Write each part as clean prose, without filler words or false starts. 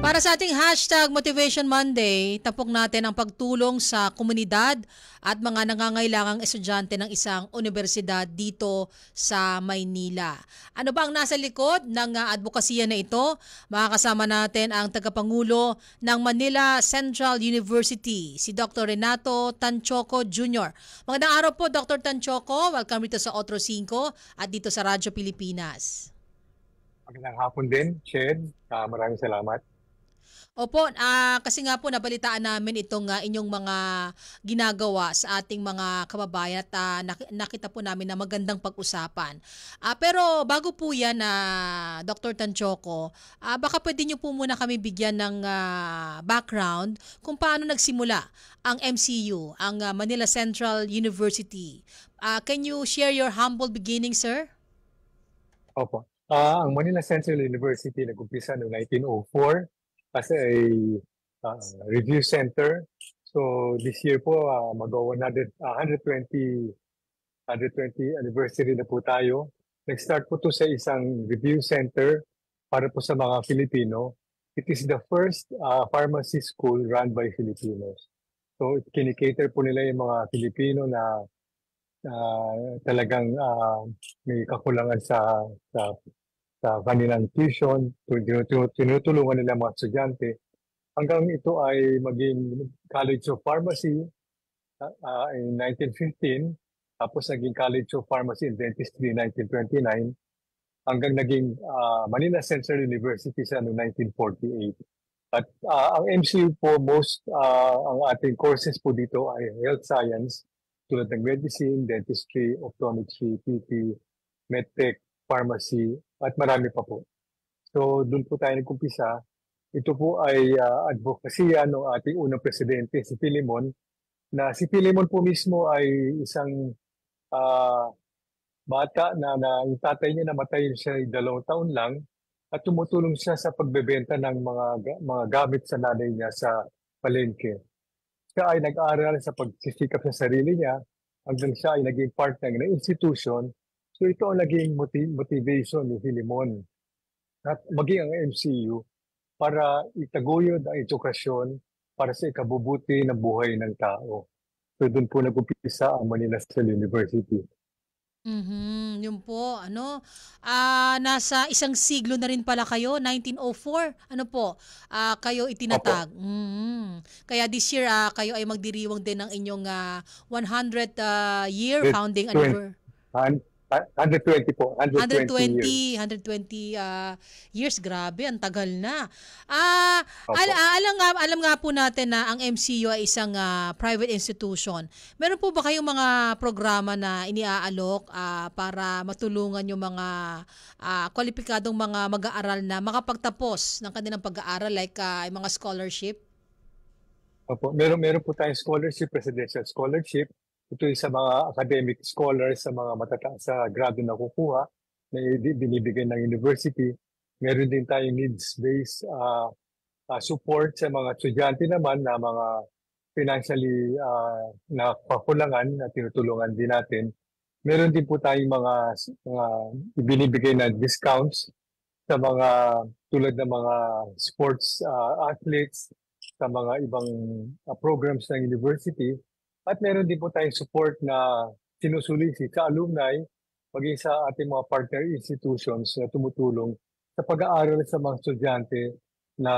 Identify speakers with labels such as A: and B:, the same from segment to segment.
A: Para sa ating hashtag Motivation Monday, tapok natin ang pagtulong sa komunidad at mga nangangailangang estudyante ng isang universidad dito sa Maynila. Ano ba ang nasa likod ng advokasya na ito? Makakasama natin ang tagapangulo ng Manila Central University, si Dr. Renato Tanchoco Jr. Magandang araw po, Dr. Tanchoco. Welcome dito sa Otro 5 at dito sa Radyo Pilipinas.
B: Magandang hapon din, Shed. Maraming salamat.
A: Opo, kasi nga po nabalitaan namin itong inyong mga ginagawa sa ating mga kababayan at nakita po namin na magandang pag-usapan. Pero bago po yan, Dr. Tanchoco, baka pwede niyo po muna kami bigyan ng background kung paano nagsimula ang MCU, ang Manila Central University. Can you share your humble beginning, sir?
B: Opo. Ang Manila Central University nag-umpisa noong 1904 as a review center. So this year po mag-120 anniversary na po tayo. Nag-start po to sa isang review center para po sa mga Filipino. It is the first pharmacy school run by Filipinos. So kinikater po nila yung mga Filipino na talagang may kakulangan sa kanilang tuition, tinutulungan nila mga estudyante. Hanggang ito ay maging College of Pharmacy in 1915, tapos naging College of Pharmacy and Dentistry in 1929, hanggang naging Manila Central University sa noong 1948. At ang MCU po, ang ating courses po dito ay health science, tulad ng medicine, dentistry, optometry, PT, medtech, pharmacy, at marami pa po. So doon po tayo nag-umpisa. Ito po ay advokasya ng ating unang presidente, si Filemon, na si Filemon po mismo ay isang bata na yung tatay niya namatay siya 2 taon lang at tumutulong siya sa pagbebenta ng mga gamit sa nanay niya sa palengke. Siya ay nag-aral sa pagsisikap sa sarili niya hanggang siya ay naging part ng institution. So ito ang naging motivation ni Filemon at maging ang MCU para itaguyod ang edukasyon para sa ikabubuti ng buhay ng tao. So doon po nag-umpisa ang Manila State University.
A: Yun po, nasa isang siglo na rin pala kayo, 1904, kayo itinatag. Kaya this year, kayo ay magdiriwang din ng inyong 100th year founding anniversary.
B: 120 po. 120
A: years. Grabe, ang tagal na. Alam nga po natin na ang MCU ay isang private institution. Meron po ba kayong mga programa na iniaalok para matulungan yung mga kwalipikadong mga mag-aaral na makapagtapos ng kanilang pag-aaral, like mga scholarship?
B: Opo, meron po tayong scholarship, presidential scholarship. Ito ay sa mga academic scholars, sa mga matataas sa grado na kukuha na binibigay ng university. Meron din tayong needs-based support sa mga estudyante naman na mga financially napakulangan na tinutulungan din natin. Meron din po tayong mga ibinibigay na discounts sa mga tulad ng mga sports athletes, sa mga ibang programs ng university. At meron din po tayong support na sinusulisit sa alumni, maging sa ating mga partner institutions na tumutulong sa pag-aaral sa mga estudyante na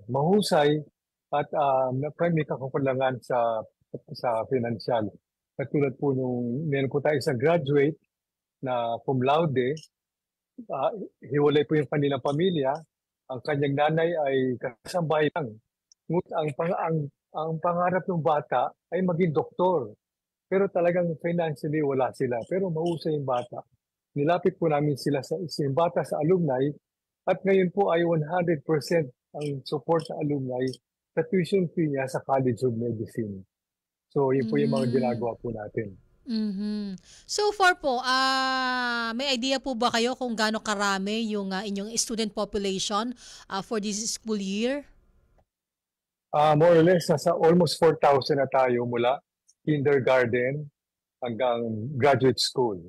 B: mahusay at may kakulangan sa financial. Katulad po meron po tayo isang graduate na cum laude, hiwalay po yung kanilang pamilya, ang kanyang nanay ay kasambay lang. Ngunit ang pangarap ng bata ay maging doktor. Pero talagang financially wala sila. Pero mahusay yung bata. Nilapit po namin sila sa isang bata sa alumni at ngayon po ay 100% ang support sa alumni sa tuition fee niya sa College of Medicine. So yun po yung mga ginagawa po natin.
A: So far po, may idea po ba kayo kung gaano karami yung inyong student population for this school year?
B: More or less, nasa almost 4,000 na tayo mula kindergarten hanggang graduate school.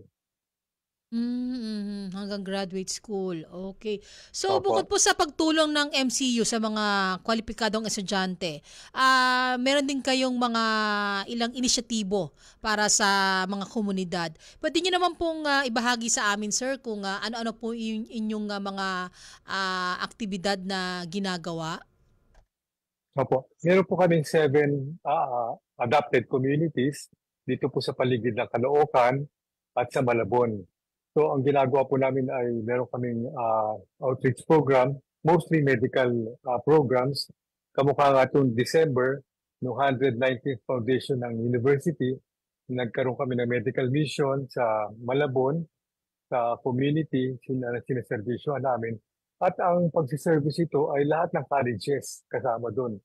A: Hanggang graduate school, okay. So, bukod
B: Opo.
A: po sa pagtulong ng MCU sa mga kwalipikadong estudyante, meron din kayong mga ilang inisyatibo para sa mga komunidad. Puwede niyo naman pong, ibahagi sa amin sir kung, ano-ano po yung inyong, mga, aktibidad na ginagawa?
B: Opo. Meron po kaming 7 adopted communities dito po sa paligid ng Caloocan at sa Malabon. So ang ginagawa po namin ay meron kaming outreach program, mostly medical programs. Kamukha nga itong December, no 119th Foundation ng University, nagkaroon kami ng medical mission sa Malabon, sa community, sinaservisyohan namin. At ang pagsiservice ito ay lahat ng colleges kasama doon.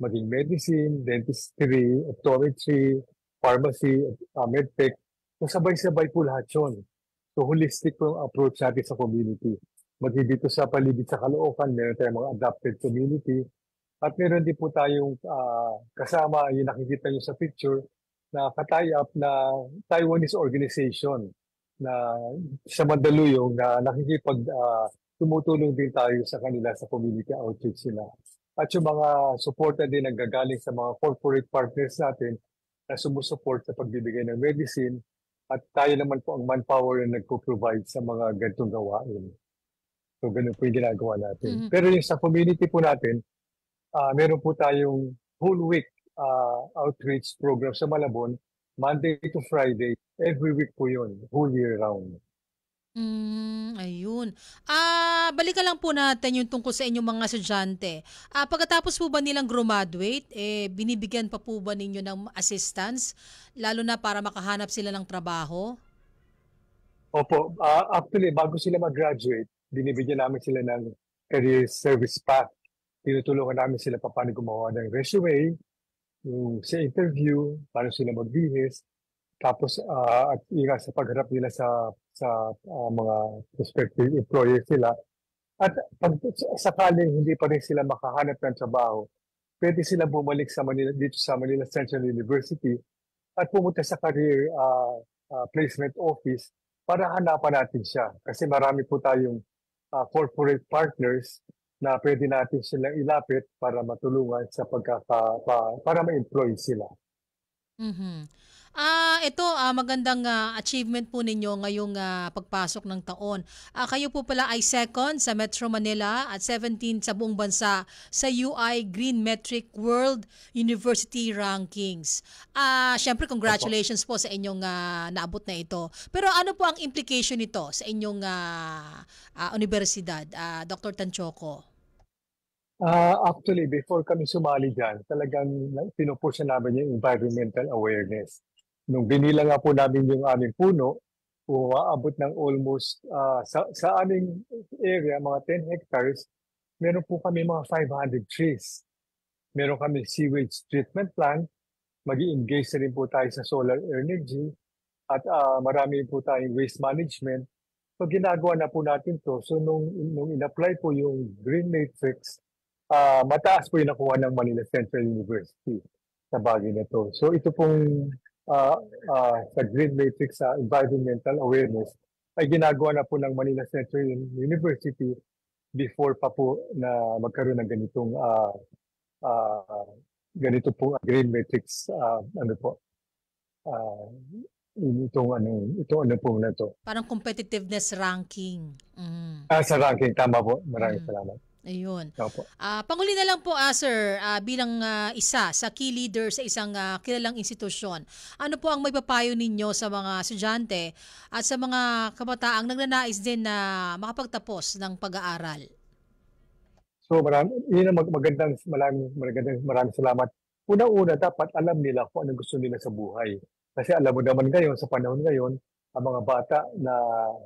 B: Maging medicine, dentistry, optometry, pharmacy, medtech. So sabay-sabay po lahat yun. So holistic po ang approach natin sa community. Maging dito sa paligid sa Caloocan, meron tayong mga adapted community. At meron din po tayong kasama, yung nakikita nyo sa picture, na katay-up na Taiwanese organization na sa Mandaluyong na tumutulong din tayo sa kanila sa community outreach nila. At yung mga suporta din ang gagaling sa mga corporate partners natin na sumusuport sa pagbibigay ng medicine at tayo naman po ang manpower na nagpo-provide sa mga ganitong gawain. So ganun po yung ginagawa natin.
A: Mhm.
B: Pero yung sa community po natin, meron po tayong whole week outreach program sa Malabon, Monday to Friday, every week po yun, whole year round.
A: Ayun. Balikan lang po natin yung tungkol sa inyong mga estudyante. Pagkatapos po ba nilang graduate, binibigyan pa po ba ninyo ng assistance, lalo na para makahanap sila ng trabaho?
B: Opo, actually, bago sila mag-graduate, binibigyan namin sila ng career service path. Tinutulungan namin sila paano gumawa ng resume, yung sa interview, paano sila magbihis, tapos at ingat sa pagharap nila sa mga prospective employers sila. At pag sakaling hindi pa rin sila makahanap ng trabaho, pwede sila bumalik sa Manila, dito sa Manila Central University at pumunta sa career placement office para hanapan natin siya. Kasi marami po tayong corporate partners na pwede natin silang ilapit para matulungan sa para ma-employ sila.
A: Mhm. Ito, magandang achievement po ninyo ngayong pagpasok ng taon. Kayo po pala ay second sa Metro Manila at 17 sa buong bansa sa UI Green Metric World University Rankings. Syempre,
B: Opo.
A: congratulations po sa inyong naabot na ito. Pero ano po ang implication nito sa inyong universidad, Dr. Tanchoco?
B: Actually, before kami sumali dyan, talagang pinupush namin yung environmental awareness. Nung binilang nga po namin yung aming puno, umaabot ng almost sa aming area, mga 10 hectares, meron po kami mga 500 trees. Meron kami sewage treatment plant, mag-i-engage na rin po tayo sa solar energy, at marami po tayong waste management. So ginagawa na po natin to. So nung in-apply po yung Green Matrix, mataas po yung nakuha ng Manila Central University sa bagay na to. So ito pong sa Green Matrix sa environmental awareness ay ginagawa na po ng Manila Central University before pa po na magkaroon ng ganito pong Green Matrix ano po uh, itong ano po na to.
A: Parang competitiveness ranking.
B: Sa ranking, tama po. Maraming
A: Mm.
B: salamat.
A: Ayun.
B: Opo.
A: Panghuli na lang po, sir, bilang isa sa key leader sa isang kilalang institusyon, ano po ang may papayo ninyo sa mga estudyante at sa mga kabataang nagnanais din na makapagtapos ng pag-aaral?
B: So yun ang maraming salamat. Unang-una, dapat alam nila kung ano gusto nila sa buhay. Kasi alam mo naman ngayon, sa panahon ngayon, ang mga bata na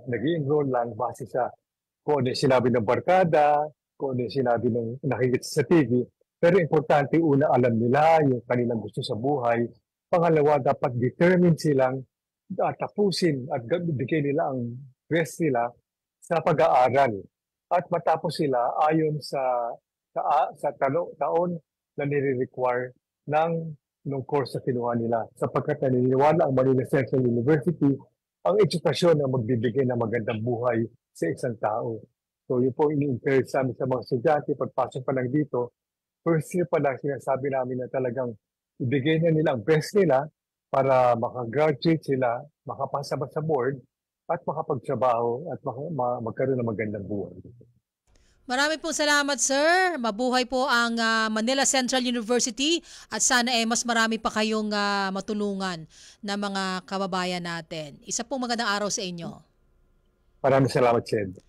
B: nag-i-enroll lang base sa kung ano yung sinabi ng barkada, kung ano yung sinabi ng nakikita sa TV. Pero importante, una, alam nila yung kanilang gusto sa buhay. Pangalawa, dapat determined silang tapusin at bigyan nila ang best nila sa pag-aaral. At matapos sila ayon sa taon na nire-require ng course na kinuha nila. Sapagkat naniniwala ang Manila Central University ang edukasyon ang magbibigay ng magandang buhay sa isang tao. So yun po ini-encourage namin sa mga estudyante, pagpasok pa lang dito, first year pa lang sinasabi namin na talagang ibigay na nila ang best nila para makagraduate sila, makapasa ba sa board, at makapagtrabaho at magkaroon ng magandang buhay.
A: Marami pong salamat, sir. Mabuhay po ang Manila Central University at sana mas marami pa kayong matulungan na mga kababayan natin. Isa pong magandang araw sa inyo.
B: Maraming salamat, Ched.